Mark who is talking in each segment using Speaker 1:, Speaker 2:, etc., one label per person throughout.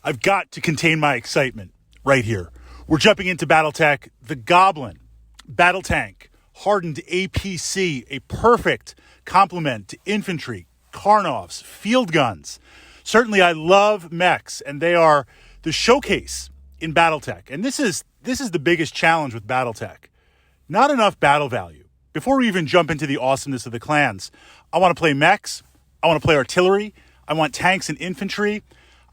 Speaker 1: I've got to contain my excitement right here. We're jumping into Battletech, the Goblin, battle tank, hardened APC, a perfect complement to infantry, Karnovs, field guns. Certainly I love mechs, and they are the showcase in Battletech. And this is the biggest challenge with Battletech. Not enough battle value. Before we even jump into the awesomeness of the clans, I want to play mechs, I want to play artillery, I want tanks and infantry,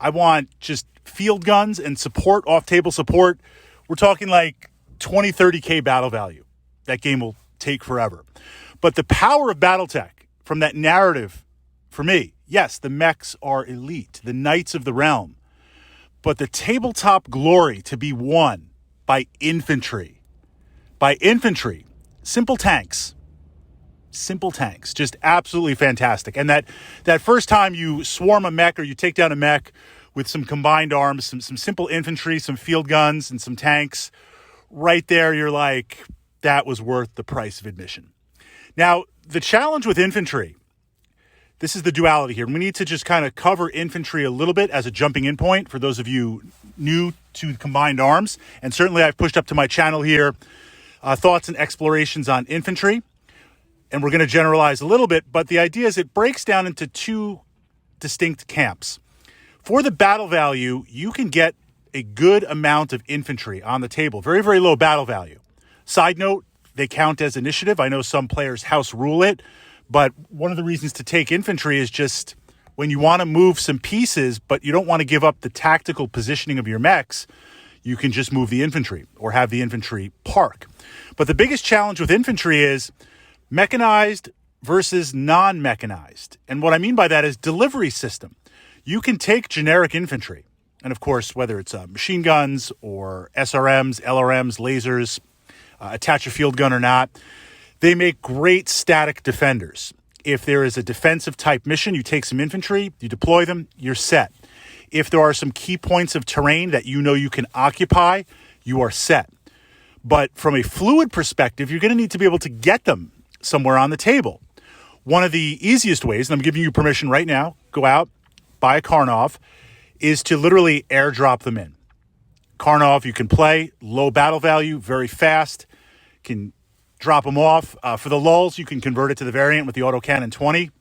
Speaker 1: I want just field guns and support, off-table support. We're talking like 20, 30K battle value. That game will take forever. But the power of Battletech from that narrative, for me, yes, the mechs are elite, the knights of the realm. But the tabletop glory to be won by infantry. By infantry, simple tanks, just absolutely fantastic. And that first time you swarm a mech or you take down a mech with some combined arms, some simple infantry, some field guns, and some tanks, right there you're like, that was worth the price of admission. Now, the challenge with infantry, this is the duality here. We need to just kind of cover infantry a little bit as a jumping in point for those of you new to combined arms. And certainly I've pushed up to my channel here thoughts and explorations on infantry. And we're going to generalize a little bit, but the idea is it breaks down into two distinct camps. For the battle value, you can get a good amount of infantry on the table. Very, very low battle value. Side note, they count as initiative. I know some players house rule it, but one of the reasons to take infantry is just when you want to move some pieces, but you don't want to give up the tactical positioning of your mechs, you can just move the infantry or have the infantry park. But the biggest challenge with infantry is mechanized versus non-mechanized. And what I mean by that is delivery system. You can take generic infantry, and of course, whether it's machine guns or SRMs, LRMs, lasers, attach a field gun or not, they make great static defenders. If there is a defensive type mission, you take some infantry, you deploy them, you're set. If there are some key points of terrain that you know you can occupy, you are set. But from a fluid perspective, you're going to need to be able to get them somewhere on the table. One of the easiest ways, and I'm giving you permission right now, go out, buy a Karnov, is to literally airdrop them in. Karnov, you can play, low battle value, very fast, can drop them off. For the lulls, you can convert it to the variant with the autocannon 20.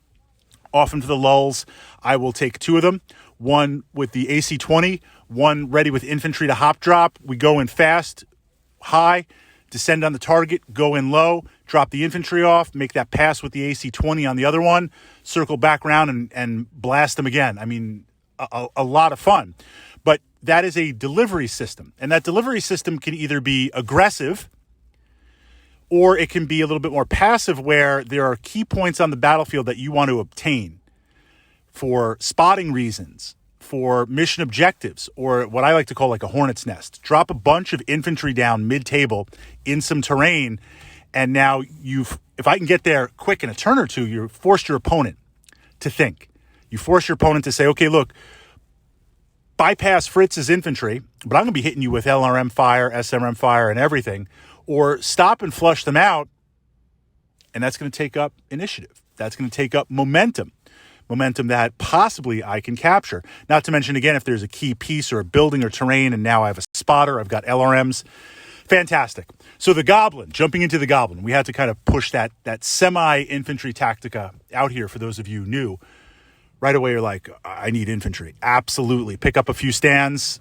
Speaker 1: Often for the lulls, I will take two of them, one with the AC-20, one ready with infantry to hop drop. We go in fast, high, descend on the target, go in low, drop the infantry off, make that pass with the AC-20 on the other one, circle back around and blast them again. I mean, a lot of fun. But that is a delivery system. And that delivery system can either be aggressive or it can be a little bit more passive where there are key points on the battlefield that you want to obtain for spotting reasons, for mission objectives, or what I like to call like a hornet's nest. Drop a bunch of infantry down mid-table in some terrain, and now if I can get there quick in a turn or two, you've forced your opponent to think. You force your opponent to say, okay, look, bypass Fritz's infantry, but I'm going to be hitting you with LRM fire, SMRM fire, and everything, or stop and flush them out, and that's going to take up initiative. That's going to take up momentum that possibly I can capture. Not to mention, again, if there's a key piece or a building or terrain, and now I have a spotter, I've got LRMs. Fantastic. So the Goblin, jumping into the Goblin, we had to kind of push that semi-infantry tactica out here for those of you new. Right away, you're like, I need infantry. Absolutely. Pick up a few stands.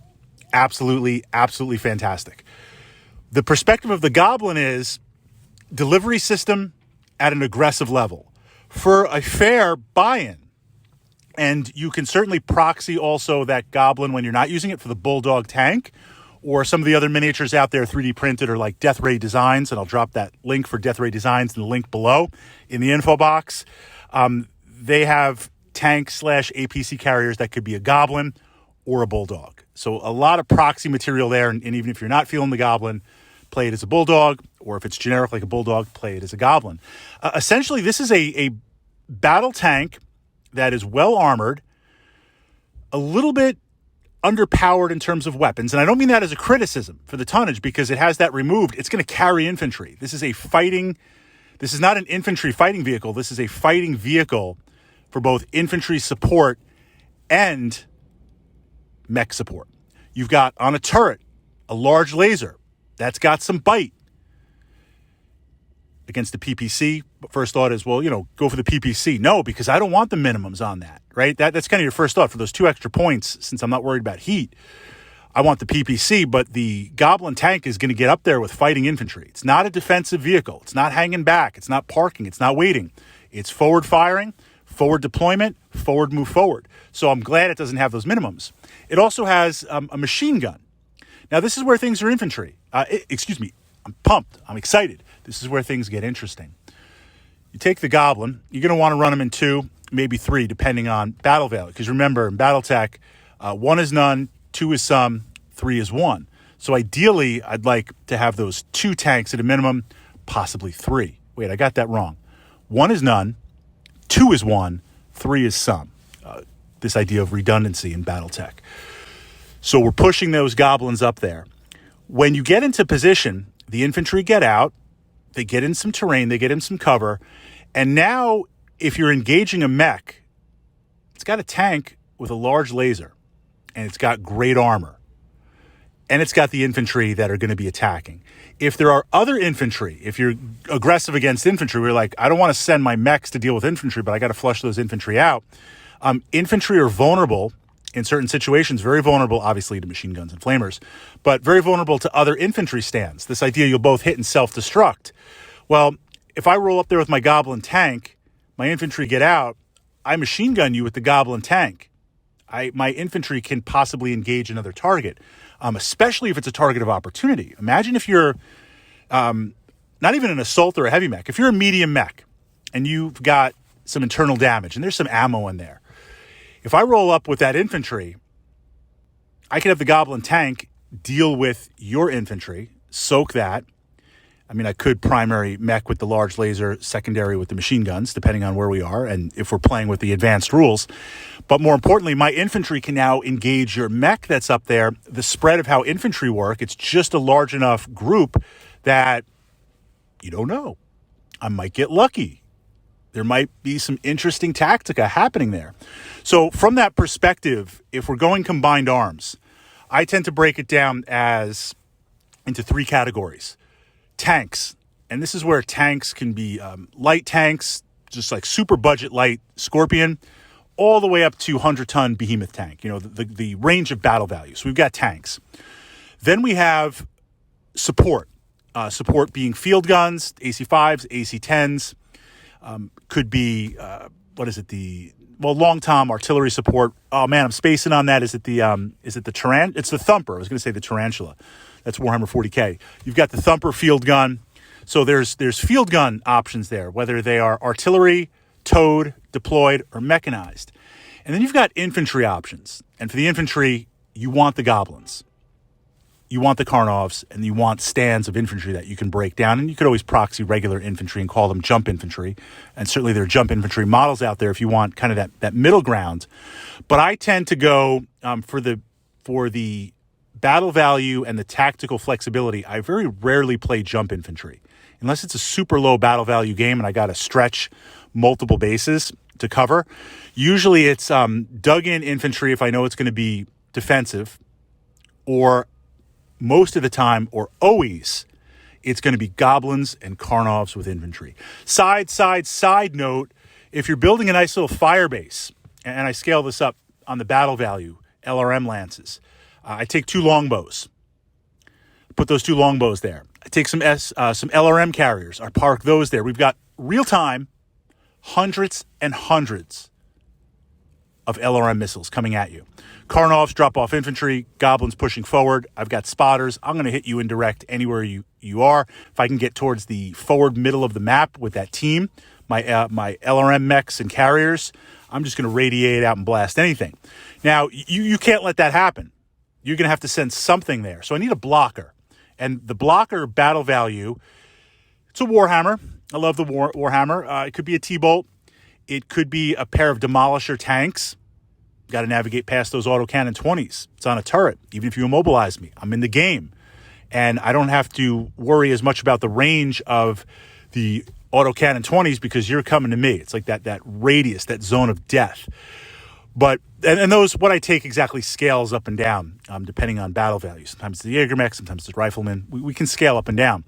Speaker 1: Absolutely, absolutely fantastic. The perspective of the Goblin is delivery system at an aggressive level for a fair buy-in. And you can certainly proxy also that Goblin when you're not using it for the Bulldog tank or some of the other miniatures out there 3D printed or like Death Ray Designs. And I'll drop that link for Death Ray Designs in the link below in the info box. They have tank/APC carriers that could be a Goblin or a Bulldog. So a lot of proxy material there. And even if you're not feeling the Goblin, play it as a Bulldog, or if it's generic like a Bulldog, play it as a Goblin. Essentially, this is a battle tank that is well armored, a little bit underpowered in terms of weapons. And I don't mean that as a criticism for the tonnage because it has that removed. It's going to carry infantry. This is not an infantry fighting vehicle. This is a fighting vehicle for both infantry support and mech support. You've got on a turret a large laser that's got some bite against the PPC. First thought is, well, go for the PPC. No, because I don't want the minimums on that, right? That's kind of your first thought for those 2 extra points. Since I'm not worried about heat, I want the PPC, but the Goblin tank is going to get up there with fighting infantry. It's not a defensive vehicle. It's not hanging back. It's not parking. It's not waiting. It's forward firing, forward deployment, forward move forward. So I'm glad it doesn't have those minimums. It also has a machine gun. Now, this is where things are infantry. I'm pumped. I'm excited. This is where things get interesting. You take the Goblin. You're going to want to run them in 2, maybe 3, depending on battle value. Because remember, in Battletech, 1 is none, 2 is some, 3 is 1. So ideally, I'd like to have those 2 tanks at a minimum, possibly 3. Wait, I got that wrong. 1 is none, 2 is 1, 3 is some. This idea of redundancy in Battletech. So we're pushing those Goblins up there. When you get into position, the infantry get out, they get in some terrain, they get in some cover, and now if you're engaging a mech, it's got a tank with a large laser, and it's got great armor, and it's got the infantry that are going to be attacking. If there are other infantry, if you're aggressive against infantry, we're like, I don't want to send my mechs to deal with infantry, but I got to flush those infantry out. Infantry are vulnerable in certain situations, very vulnerable, obviously, to machine guns and flamers, but very vulnerable to other infantry stands. This idea you'll both hit and self-destruct. Well, if I roll up there with my Goblin tank, my infantry get out, I machine gun you with the Goblin tank. My infantry can possibly engage another target, especially if it's a target of opportunity. Imagine if you're not even an assault or a heavy mech. If you're a medium mech and you've got some internal damage and there's some ammo in there, if I roll up with that infantry, I could have the Goblin tank deal with your infantry, soak that. I mean, I could primary mech with the large laser, secondary with the machine guns, depending on where we are and if we're playing with the advanced rules. But more importantly, my infantry can now engage your mech that's up there. The spread of how infantry work, it's just a large enough group that you don't know. I might get lucky. There might be some interesting tactica happening there. So from that perspective, if we're going combined arms, I tend to break it down into 3 categories. Tanks, and this is where tanks can be light tanks, just like super budget light Scorpion, all the way up to 100-ton behemoth tank, the range of battle value. So we've got tanks. Then we have support. Support being field guns, AC-5s, AC-10s, could be, long tom artillery support. Oh man, I'm spacing on that. Is it the It's the Thumper. I was going to say the Tarantula. That's Warhammer 40K. You've got the Thumper field gun. So there's field gun options there, whether they are artillery, towed, deployed, or mechanized. And then you've got infantry options. And for the infantry, you want the Goblins. You want the Karnovs, and you want stands of infantry that you can break down. And you could always proxy regular infantry and call them jump infantry. And certainly there are jump infantry models out there if you want kind of that middle ground. But I tend to go for the battle value and the tactical flexibility. I very rarely play jump infantry. Unless it's a super low battle value game and I got to stretch multiple bases to cover. Usually it's dug-in infantry if I know it's going to be defensive, or most of the time, or always, it's going to be Goblins and Karnovs with infantry. Side note, if you're building a nice little fire base, and I scale this up on the battle value, LRM lances, I take 2 longbows, put those 2 longbows there. I take some LRM carriers, I park those there. We've got real-time hundreds and hundreds of LRM missiles coming at you. Karnovs drop off infantry, Goblins pushing forward. I've got spotters. I'm going to hit you indirect anywhere you are. If I can get towards the forward middle of the map with that team, my LRM mechs and carriers, I'm just going to radiate out and blast anything. Now, you can't let that happen. You're going to have to send something there. So I need a blocker. And the blocker battle value, it's a Warhammer. I love the Warhammer. It could be a T-Bolt. It could be a pair of Demolisher tanks. Got to navigate past those autocannon 20s. It's on a turret. Even if you immobilize me, I'm in the game. And I don't have to worry as much about the range of the autocannon 20s because you're coming to me. It's like that radius, that zone of death. But and those, what I take exactly scales up and down, depending on battle value. Sometimes it's the Jaeger mech, sometimes it's Rifleman. We can scale up and down.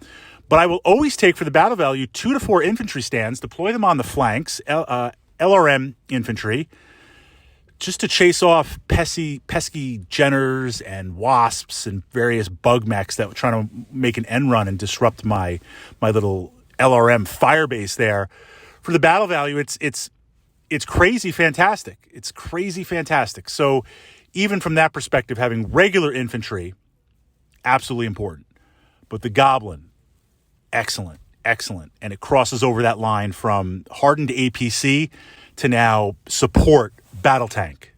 Speaker 1: But I will always take for the battle value 2 to 4 infantry stands, deploy them on the flanks, LRM infantry, just to chase off pesky Jenners and Wasps and various bug mechs that were trying to make an end run and disrupt my little LRM firebase there. For the battle value, it's crazy fantastic. It's crazy fantastic. So even from that perspective, having regular infantry, absolutely important. But the Goblin, excellent. And it crosses over that line from hardened APC to now support battle tank.